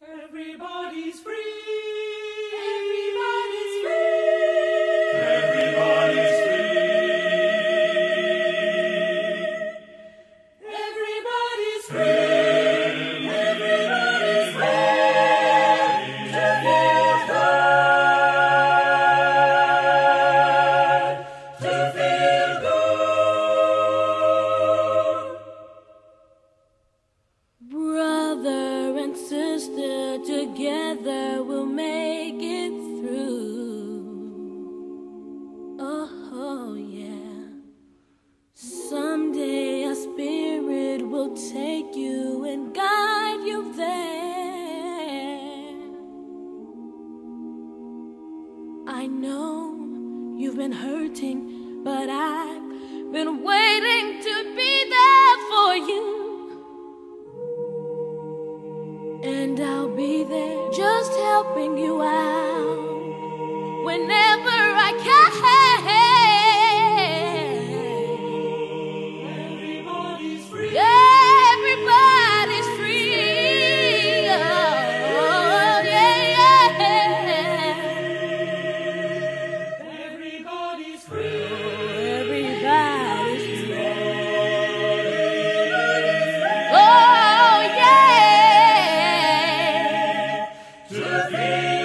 Everybody's free. Everybody's free. Everybody's free. Everybody's free. Everybody's free to feel good. To feel good. Brother and sister, together we'll make it through. Oh, yeah. Someday our spirit will take you and guide you there. I know you've been hurting, but I've been waiting to be there for you. And I'll be there just helping you out whenever I can. Everybody's free. Everybody's free. Oh, yeah. Everybody's free. Everybody's free. Oh, yeah. To feel